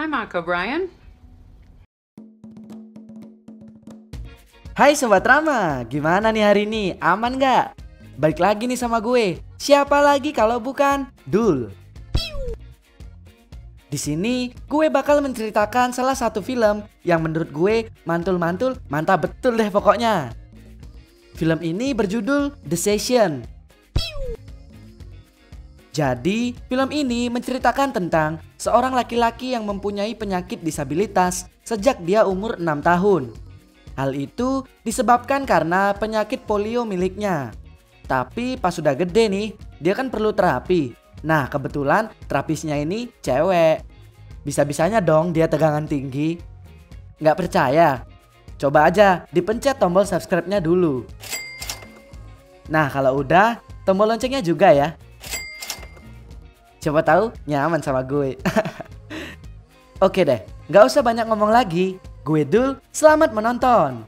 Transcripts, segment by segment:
Hi, Mark O'Brien. Hai Sobat Rama, gimana nih hari ini? Aman gak? Balik lagi nih sama gue. Siapa lagi kalau bukan Dul. Di sini gue bakal menceritakan salah satu film yang menurut gue mantul-mantul, mantap betul deh pokoknya. Film ini berjudul The Session. Jadi, film ini menceritakan tentang seorang laki-laki yang mempunyai penyakit disabilitas sejak dia umur 6 tahun. Hal itu disebabkan karena penyakit polio miliknya. Tapi pas sudah gede nih, dia kan perlu terapi. Nah, kebetulan terapisnya ini cewek. Bisa-bisanya dong dia tegangan tinggi. Nggak percaya? Coba aja dipencet tombol subscribe-nya dulu. Nah, kalau udah, tombol loncengnya juga ya. Coba tahu nyaman sama gue. Oke deh, nggak usah banyak ngomong lagi. Gue Dul, selamat menonton.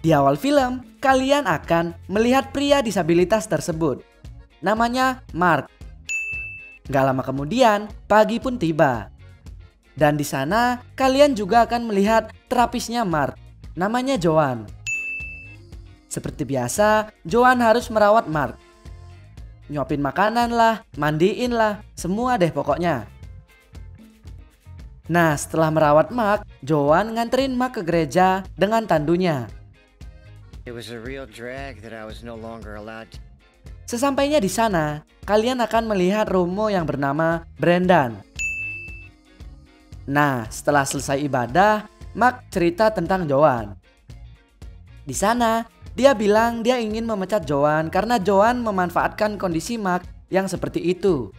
Di awal film, kalian akan melihat pria disabilitas tersebut. Namanya Mark. Gak lama kemudian, pagi pun tiba. Dan di sana, kalian juga akan melihat terapisnya Mark. Namanya Joan. Seperti biasa, Joan harus merawat Mark. Nyuapin makanan lah, mandiin lah, semua deh pokoknya. Nah, setelah merawat Mark, Joan nganterin Mark ke gereja dengan tandunya. It was a real drag that I was no longer allowed to. Sesampainya di sana, kalian akan melihat Romo yang bernama Brendan. Nah, setelah selesai ibadah, Mark cerita tentang Joan. Di sana, dia bilang dia ingin memecat Joan karena Joan memanfaatkan kondisi Mark yang seperti itu.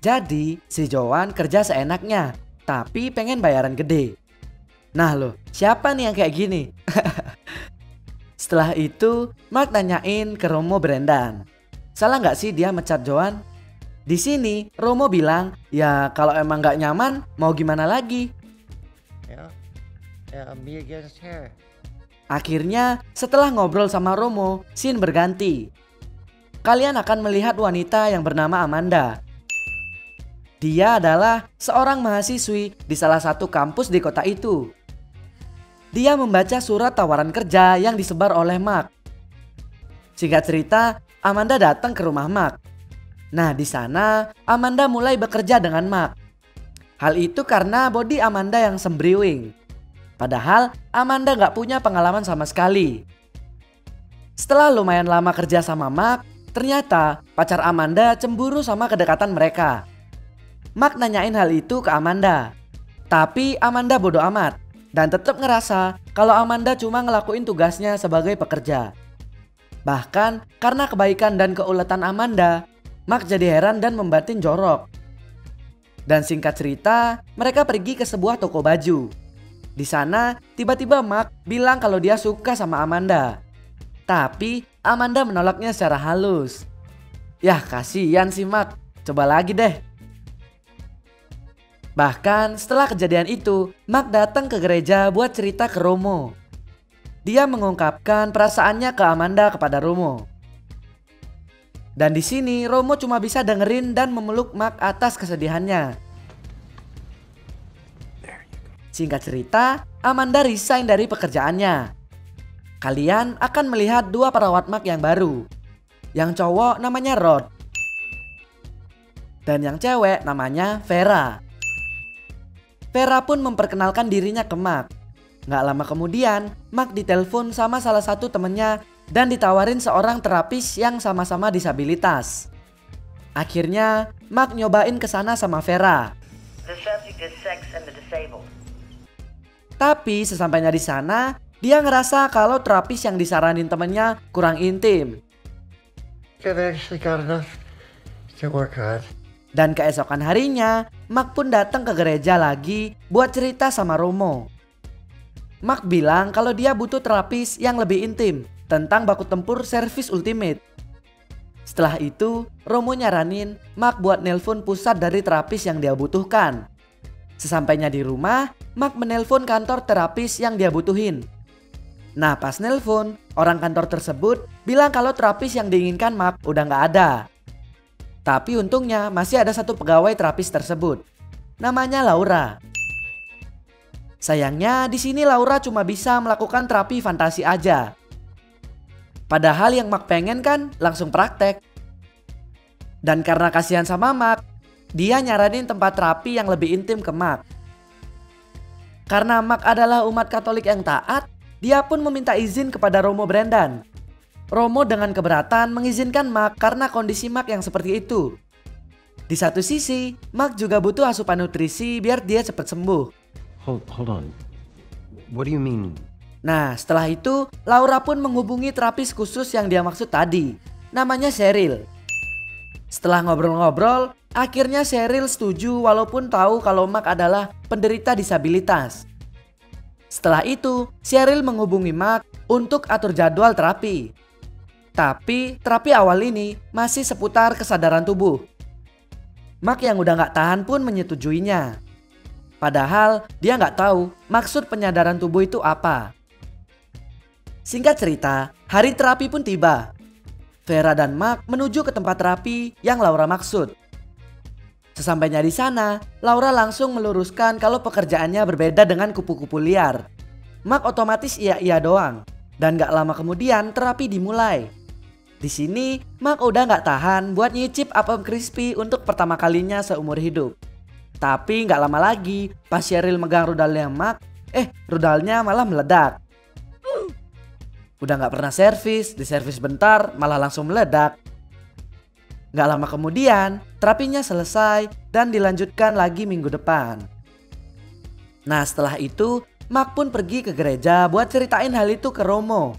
Jadi, si Joan kerja seenaknya, tapi pengen bayaran gede. Nah loh, siapa nih yang kayak gini? Setelah itu, Mark nanyain ke Romo Brendan. Salah nggak sih dia mecat Joan? Di sini Romo bilang, ya kalau emang nggak nyaman, mau gimana lagi? Me against her. Akhirnya setelah ngobrol sama Romo, scene berganti. Kalian akan melihat wanita yang bernama Amanda. Dia adalah seorang mahasiswi di salah satu kampus di kota itu. Dia membaca surat tawaran kerja yang disebar oleh Mark. Singkat cerita, Amanda datang ke rumah Mark. Nah, di sana Amanda mulai bekerja dengan Mark. Hal itu karena body Amanda yang sembriwing. Padahal Amanda nggak punya pengalaman sama sekali. Setelah lumayan lama kerja sama Mark, ternyata pacar Amanda cemburu sama kedekatan mereka. Mark nanyain hal itu ke Amanda. Tapi Amanda bodoh amat dan tetap ngerasa kalau Amanda cuma ngelakuin tugasnya sebagai pekerja. Bahkan karena kebaikan dan keuletan Amanda, Mark jadi heran dan membatin jorok. Dan singkat cerita, mereka pergi ke sebuah toko baju. Di sana, tiba-tiba Mark bilang kalau dia suka sama Amanda. Tapi Amanda menolaknya secara halus. Yah, kasihan sih Mark. Coba lagi deh. Bahkan setelah kejadian itu, Mark datang ke gereja buat cerita ke Romo. Dia mengungkapkan perasaannya ke Amanda kepada Romo. Dan di sini Romo cuma bisa dengerin dan memeluk Mark atas kesedihannya. Singkat cerita, Amanda resign dari pekerjaannya. Kalian akan melihat dua perawat Mark yang baru. Yang cowok namanya Rod. Dan yang cewek namanya Vera. Vera pun memperkenalkan dirinya ke Mark. Nggak lama kemudian, Mark ditelepon sama salah satu temennya dan ditawarin seorang terapis yang sama-sama disabilitas. Akhirnya, Mark nyobain ke sana sama Vera. The subject is sex and the disabled. Tapi sesampainya di sana, dia ngerasa kalau terapis yang disaranin temennya kurang intim. I've actually got enough to work on. Dan keesokan harinya, Mark pun datang ke gereja lagi buat cerita sama Romo. Mark bilang kalau dia butuh terapis yang lebih intim tentang baku tempur servis ultimate. Setelah itu, Romo nyaranin Mark buat nelpon pusat dari terapis yang dia butuhkan. Sesampainya di rumah, Mark menelpon kantor terapis yang dia butuhin. Nah pas nelpon, orang kantor tersebut bilang kalau terapis yang diinginkan Mark udah nggak ada. Tapi untungnya masih ada satu pegawai terapis tersebut. Namanya Laura. Sayangnya di sini Laura cuma bisa melakukan terapi fantasi aja. Padahal yang Mark pengen kan langsung praktek. Dan karena kasihan sama Mark, dia nyaranin tempat terapi yang lebih intim ke Mark. Karena Mark adalah umat Katolik yang taat, dia pun meminta izin kepada Romo Brendan. Romo dengan keberatan mengizinkan Mark karena kondisi Mark yang seperti itu. Di satu sisi, Mark juga butuh asupan nutrisi biar dia cepat sembuh. Hold on. What do you mean? Nah, setelah itu Laura pun menghubungi terapis khusus yang dia maksud tadi. Namanya Cheryl. Setelah ngobrol-ngobrol, akhirnya Cheryl setuju walaupun tahu kalau Mark adalah penderita disabilitas. Setelah itu, Cheryl menghubungi Mark untuk atur jadwal terapi. Tapi terapi awal ini masih seputar kesadaran tubuh. Mark yang udah gak tahan pun menyetujuinya. Padahal dia gak tahu maksud penyadaran tubuh itu apa. Singkat cerita, hari terapi pun tiba. Vera dan Mark menuju ke tempat terapi yang Laura maksud. Sesampainya di sana, Laura langsung meluruskan kalau pekerjaannya berbeda dengan kupu-kupu liar. Mark otomatis iya-iya doang. Dan gak lama kemudian terapi dimulai. Di sini, Mark udah gak tahan buat nyicip apem crispy untuk pertama kalinya seumur hidup. Tapi gak lama lagi, pas Cheryl megang rudalnya Mark, rudalnya malah meledak. Udah gak pernah servis, diservis bentar malah langsung meledak. Gak lama kemudian, terapinya selesai dan dilanjutkan lagi minggu depan. Nah setelah itu, Mark pun pergi ke gereja buat ceritain hal itu ke Romo.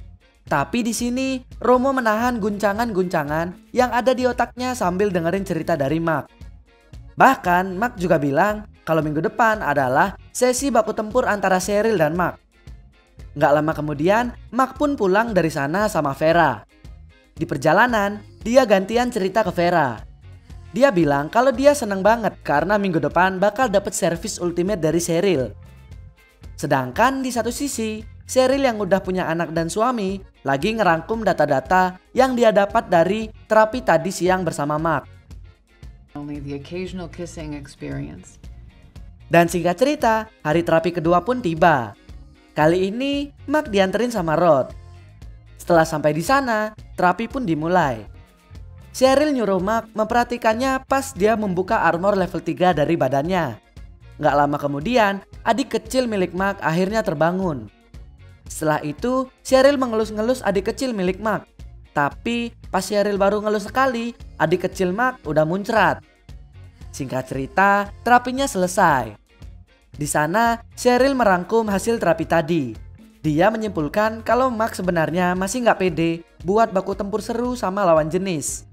Tapi di sini, Romo menahan guncangan-guncangan yang ada di otaknya sambil dengerin cerita dari Mark. Bahkan, Mark juga bilang kalau minggu depan adalah sesi baku tempur antara Cheryl dan Mark. Gak lama kemudian, Mark pun pulang dari sana sama Vera. Di perjalanan, dia gantian cerita ke Vera. Dia bilang kalau dia seneng banget karena minggu depan bakal dapet servis ultimate dari Cheryl. Sedangkan di satu sisi, Cheryl yang udah punya anak dan suami lagi ngerangkum data-data yang dia dapat dari terapi tadi siang bersama Mark. Only the occasional kissing experience. Dan singkat cerita, hari terapi kedua pun tiba. Kali ini, Mark dianterin sama Rod. Setelah sampai di sana, terapi pun dimulai. Cheryl nyuruh Mark memperhatikannya pas dia membuka armor level 3 dari badannya. Gak lama kemudian, adik kecil milik Mark akhirnya terbangun. Setelah itu, Cheryl mengelus-ngelus adik kecil milik Mark. Tapi pas Cheryl baru ngelus sekali, adik kecil Mark udah muncrat. Singkat cerita, terapinya selesai. Di sana, Cheryl merangkum hasil terapi tadi. Dia menyimpulkan kalau Mark sebenarnya masih nggak pede buat baku tempur seru sama lawan jenis.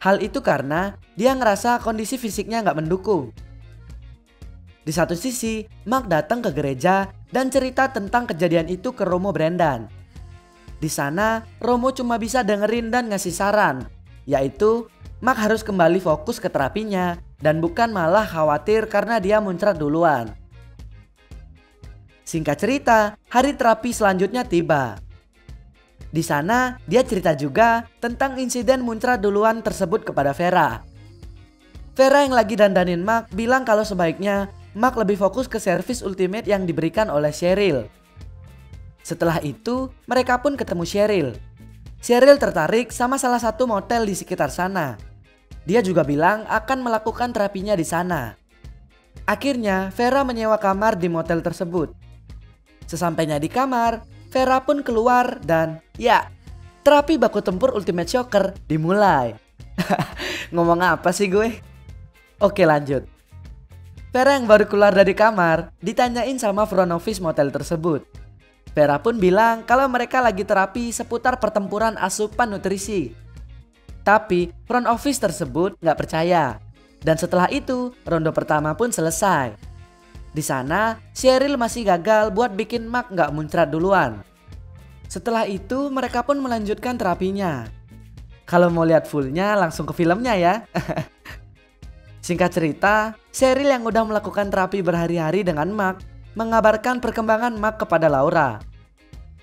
Hal itu karena dia ngerasa kondisi fisiknya nggak mendukung. Di satu sisi, Mark datang ke gereja dan cerita tentang kejadian itu ke Romo Brendan. Di sana, Romo cuma bisa dengerin dan ngasih saran, yaitu Mark harus kembali fokus ke terapinya dan bukan malah khawatir karena dia muncrat duluan. Singkat cerita, hari terapi selanjutnya tiba. Di sana, dia cerita juga tentang insiden muncrat duluan tersebut kepada Vera. Vera yang lagi dandanin Mark bilang kalau sebaiknya Mark lebih fokus ke servis ultimate yang diberikan oleh Cheryl. Setelah itu, mereka pun ketemu Cheryl. Cheryl tertarik sama salah satu motel di sekitar sana. Dia juga bilang akan melakukan terapinya di sana. Akhirnya, Vera menyewa kamar di motel tersebut. Sesampainya di kamar, Vera pun keluar dan ya, terapi baku tempur Ultimate Shocker dimulai. Ngomong apa sih gue? Oke lanjut. Vera yang baru keluar dari kamar ditanyain sama front office motel tersebut. Vera pun bilang kalau mereka lagi terapi seputar pertempuran asupan nutrisi. Tapi front office tersebut nggak percaya. Dan setelah itu ronde pertama pun selesai. Di sana Cheryl masih gagal buat bikin Mark nggak muncrat duluan. Setelah itu mereka pun melanjutkan terapinya. Kalau mau lihat fullnya langsung ke filmnya ya. Singkat cerita, Cheryl yang udah melakukan terapi berhari-hari dengan Mark mengabarkan perkembangan Mark kepada Laura.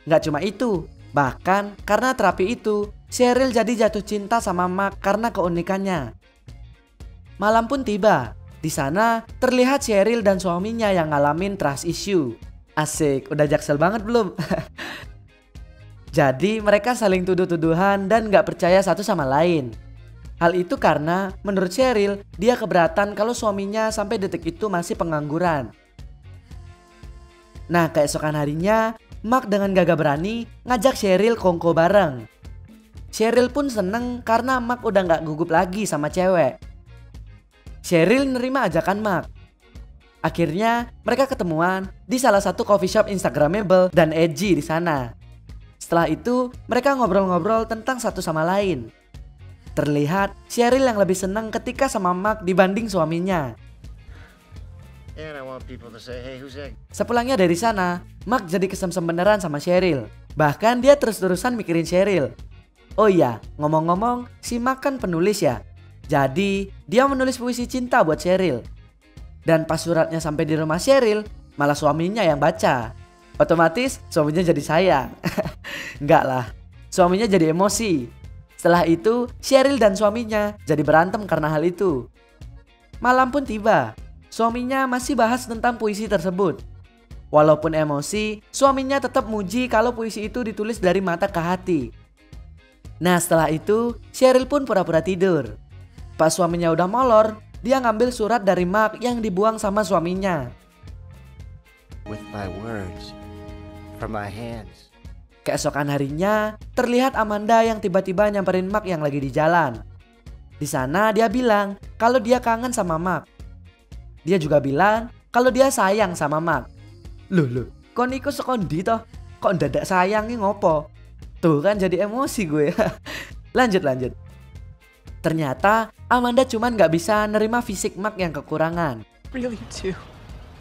Nggak cuma itu, bahkan karena terapi itu, Cheryl jadi jatuh cinta sama Mark karena keunikannya. Malam pun tiba. Di sana terlihat Cheryl dan suaminya yang ngalamin trust issue. Asik, udah jaksel banget belum? Jadi mereka saling tuduh-tuduhan dan nggak percaya satu sama lain. Hal itu karena menurut Cheryl, dia keberatan kalau suaminya sampai detik itu masih pengangguran. Nah, keesokan harinya, Mark dengan gagah berani ngajak Cheryl kongko bareng. Cheryl pun seneng karena Mark udah gak gugup lagi sama cewek. Cheryl nerima ajakan Mark. Akhirnya mereka ketemuan di salah satu coffee shop instagramable dan edgy di sana. Setelah itu mereka ngobrol-ngobrol tentang satu sama lain. Terlihat Cheryl yang lebih senang ketika sama Mark dibanding suaminya. And I want people to say, hey, who's that? Sepulangnya dari sana, Mark jadi kesemsem beneran sama Cheryl. Bahkan dia terus-terusan mikirin Cheryl. Oh iya, ngomong-ngomong, si Mark kan penulis ya. Jadi dia menulis puisi cinta buat Cheryl. Dan pas suratnya sampai di rumah Cheryl, malah suaminya yang baca. Otomatis suaminya jadi sayang. Enggak lah, suaminya jadi emosi. Setelah itu, Cheryl dan suaminya jadi berantem karena hal itu. Malam pun tiba. Suaminya masih bahas tentang puisi tersebut. Walaupun emosi, suaminya tetap muji kalau puisi itu ditulis dari mata ke hati. Nah, setelah itu, Cheryl pun pura-pura tidur. Pas suaminya udah molor, dia ngambil surat dari Mark yang dibuang sama suaminya. With my words, from my hands. Keesokan harinya, terlihat Amanda yang tiba-tiba nyamperin Mark yang lagi di jalan. Di sana dia bilang kalau dia kangen sama Mark. Dia juga bilang kalau dia sayang sama Mark. Loh, kok Niko sekondi toh? Kok dadak sayangnya ngopo? Tuh kan jadi emosi gue. Lanjut. Ternyata Amanda cuman gak bisa nerima fisik Mark yang kekurangan. Really too.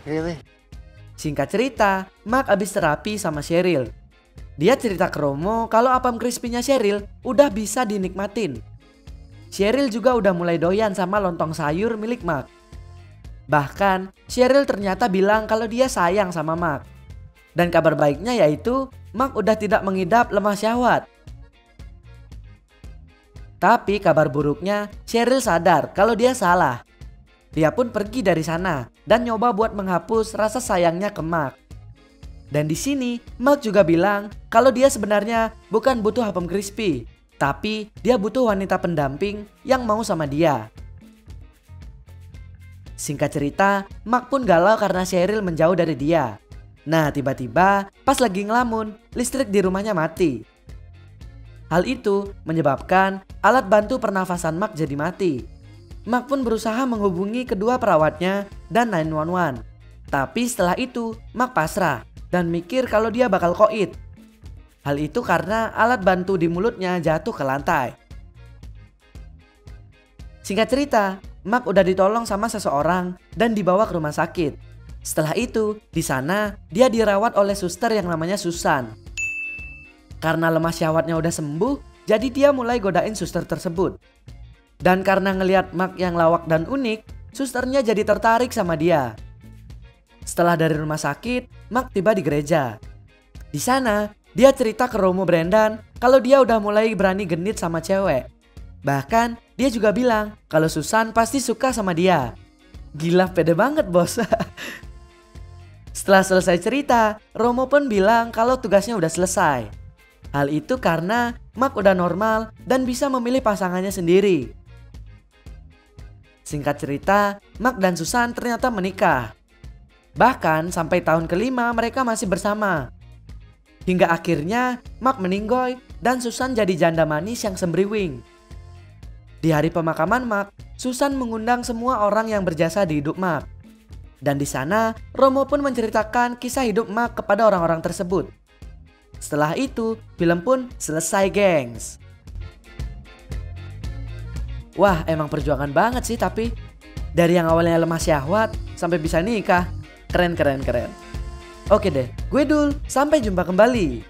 Really? Singkat cerita, Mark abis terapi sama Cheryl. Dia cerita ke Romo kalau apam crispy-nya Cheryl udah bisa dinikmatin. Cheryl juga udah mulai doyan sama lontong sayur milik Mark. Bahkan Cheryl ternyata bilang kalau dia sayang sama Mark. Dan kabar baiknya yaitu Mark udah tidak mengidap lemah syahwat. Tapi kabar buruknya, Cheryl sadar kalau dia salah. Dia pun pergi dari sana dan nyoba buat menghapus rasa sayangnya ke Mark. Dan di sini Mark juga bilang kalau dia sebenarnya bukan butuh apam crispy, tapi dia butuh wanita pendamping yang mau sama dia. Singkat cerita, Mark pun galau karena Cheryl menjauh dari dia. Nah, tiba-tiba pas lagi ngelamun, listrik di rumahnya mati. Hal itu menyebabkan alat bantu pernafasan Mark jadi mati. Mark pun berusaha menghubungi kedua perawatnya dan 911. Tapi setelah itu, Mark pasrah dan mikir kalau dia bakal koit. Hal itu karena alat bantu di mulutnya jatuh ke lantai. Singkat cerita, Mark udah ditolong sama seseorang dan dibawa ke rumah sakit. Setelah itu, di sana dia dirawat oleh suster yang namanya Susan. Karena lemah syahwatnya udah sembuh, jadi dia mulai godain suster tersebut. Dan karena ngelihat Mark yang lawak dan unik, susternya jadi tertarik sama dia. Setelah dari rumah sakit, Mark tiba di gereja. Di sana, dia cerita ke Romo Brendan kalau dia udah mulai berani genit sama cewek. Bahkan, dia juga bilang kalau Susan pasti suka sama dia. Gila, pede banget bos. Setelah selesai cerita, Romo pun bilang kalau tugasnya udah selesai. Hal itu karena Mark udah normal dan bisa memilih pasangannya sendiri. Singkat cerita, Mark dan Susan ternyata menikah. Bahkan sampai tahun kelima mereka masih bersama. Hingga akhirnya Mark meninggoy dan Susan jadi janda manis yang sembriwing. Di hari pemakaman Mark, Susan mengundang semua orang yang berjasa di hidup Mark. Dan di sana, Romo pun menceritakan kisah hidup Mark kepada orang-orang tersebut. Setelah itu, film pun selesai, gengs. Wah, emang perjuangan banget sih tapi. Dari yang awalnya lemah syahwat sampai bisa nikah. Keren. Oke deh, gue Dul. Sampai jumpa kembali.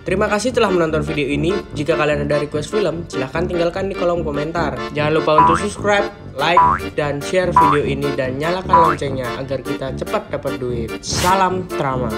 Terima kasih telah menonton video ini. Jika kalian ada request film, silahkan tinggalkan di kolom komentar. Jangan lupa untuk subscribe, like, dan share video ini dan nyalakan loncengnya agar kita cepat dapat duit. Salam Trama.